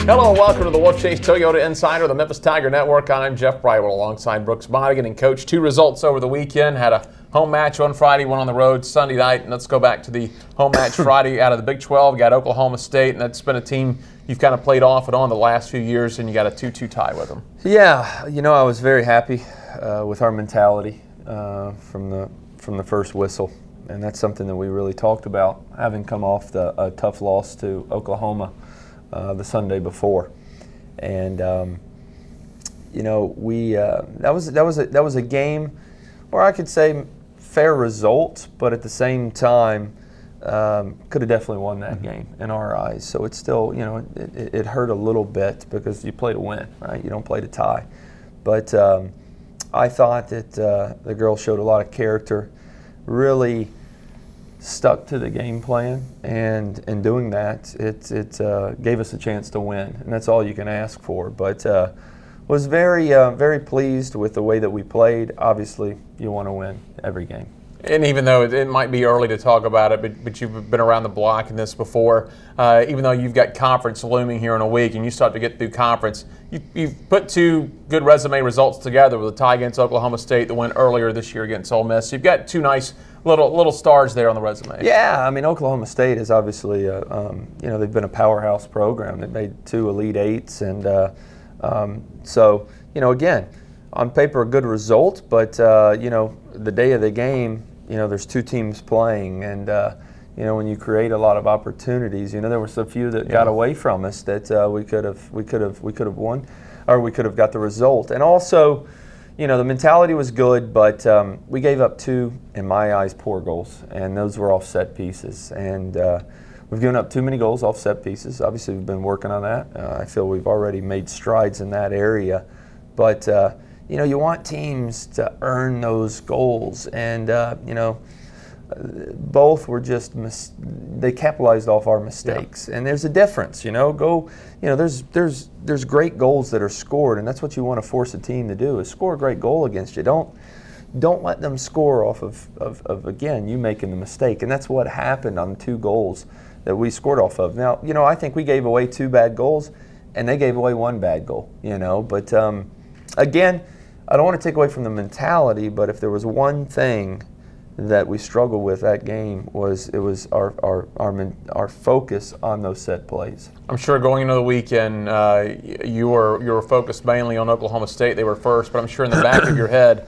Hello and welcome to the Wolfchase Toyota Insider, the Memphis Tiger Network. I'm Jeff Brywell alongside Brooks Modigan. And Coach, 2 results over the weekend. Had a home match on Friday, one on the road Sunday night. And let's go back to the home match Friday out of the Big 12. Got Oklahoma State, and that's been a team you've kind of played off and on the last few years, and you got a 2-2 tie with them. Yeah, you know, I was very happy with our mentality from the first whistle. And that's something that we really talked about, having come off a tough loss to Oklahoma the Sunday before, and you know, that was a game where I could say fair result, but at the same time could have definitely won that game in our eyes. So it's still, you know, it hurt a little bit because you play to win, right? You don't play to tie. But I thought that the girls showed a lot of character, really stuck to the game plan, and in doing that, it gave us a chance to win, and that's all you can ask for. But was very pleased with the way that we played. Obviously, you want to win every game. And even though it might be early to talk about it, but you've been around the block in this before, even though you've got conference looming here in a week and you start to get through conference, you've put 2 good resume results together with a tie against Oklahoma State, the win earlier this year against Ole Miss. So you've got 2 nice little stars there on the resume. Yeah, I mean, Oklahoma State is obviously, you know, they've been a powerhouse program. They've made 2 Elite Eights, and so, you know, again, on paper a good result, but you know, the day of the game, you know, there's 2 teams playing, and you know, when you create a lot of opportunities, you know, there were a few that got away from us that we could have won, or we could have got the result. And also, you know, the mentality was good, but we gave up 2, in my eyes, poor goals, and those were off set pieces. And we've given up too many goals off set pieces. Obviously, we've been working on that. I feel we've already made strides in that area, but you know, you want teams to earn those goals, and you know, both were just they capitalized off our mistakes. Yeah. And there's a difference, you know. You know, there's great goals that are scored, and that's what you want to force a team to do, is score a great goal against you. Don't let them score off of again, you making the mistake. And that's what happened on 2 goals that we scored off of. Now, you know, I think we gave away 2 bad goals, and they gave away 1 bad goal, you know. But again, I don't want to take away from the mentality, but if there was one thing that we struggled with that game, was our focus on those set plays. I'm sure going into the weekend, you were focused mainly on Oklahoma State. They were first, but I'm sure in the back of your head,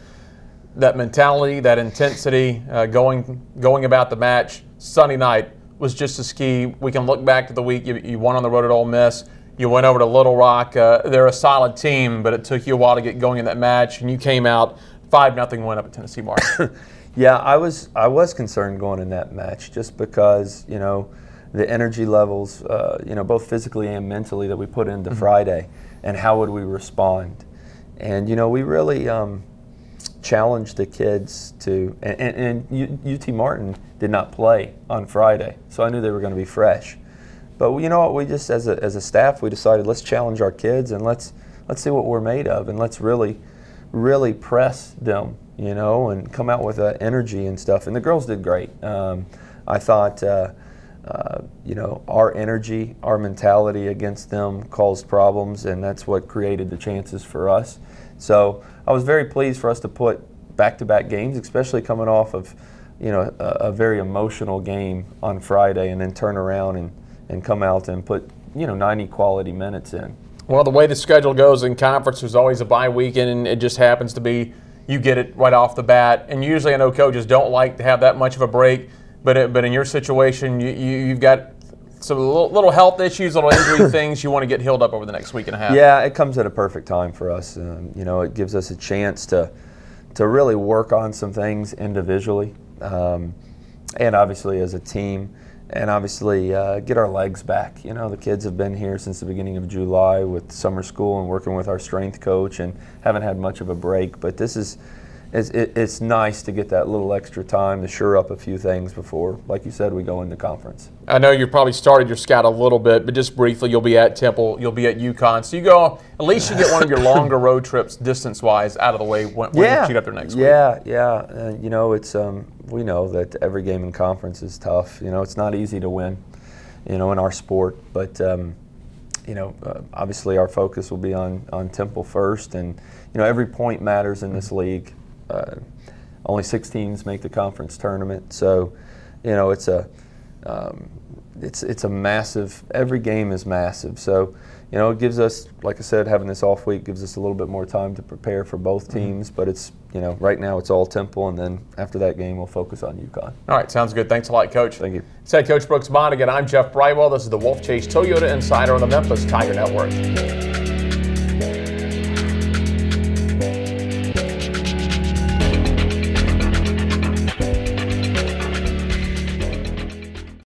that mentality, that intensity, going about the match Sunday night was just as key. We can look back to the week you won on the road at Ole Miss. You went over to Little Rock. They're a solid team, but it took you a while to get going in that match, and you came out 5-0 win up at Tennessee Martin. Yeah, I was concerned going in that match, just because, you know, the energy levels, you know, both physically and mentally, that we put into Friday, and how would we respond. And you know, we really challenged the kids to, and UT Martin did not play on Friday, so I knew they were going to be fresh. But you know what, we just, as a staff, we decided, let's challenge our kids, and let's see what we're made of, and let's really press them, you know, and come out with energy and stuff. And the girls did great. I thought, you know, our energy, our mentality against them caused problems, and that's what created the chances for us. So I was very pleased for us to put back-to-back games, especially coming off of, you know, a very emotional game on Friday, and then turn around and come out and put, you know, 90 quality minutes in. Well, the way the schedule goes in conference, there's always a bye weekend, and it just happens to be you get it right off the bat. And usually I know coaches don't like to have that much of a break, but in your situation, you've got some little health issues, little injury things you want to get healed up over the next week and a half. Yeah, it comes at a perfect time for us. You know, it gives us a chance to really work on some things individually, and obviously as a team. And obviously get our legs back. You know, the kids have been here since the beginning of July with summer school and working with our strength coach, and haven't had much of a break. But this is, it's nice to get that little extra time to shore up a few things before, like you said, we go into conference. I know you've probably started your scout a little bit, but just briefly, you'll be at Temple, you'll be at UConn. So you go, at least you get one of your longer road trips distance-wise out of the way when you shoot up there next week. Yeah. You know, it's we know that every game in conference is tough. You know, it's not easy to win, you know, in our sport. But obviously our focus will be on Temple first, and every point matters in this league. Only 6 teams make the conference tournament, so it's a massive. Every game is massive, so it gives us, like I said, having this off week gives us a little bit more time to prepare for both teams. But it's right now it's all Temple, and then after that game we'll focus on UConn. All right, sounds good. Thanks a lot, Coach. Thank you. Said Coach Brooks Bond. Again, I'm Jeff Brightwell. This is the Wolfchase Toyota Insider on the Memphis Tiger Network.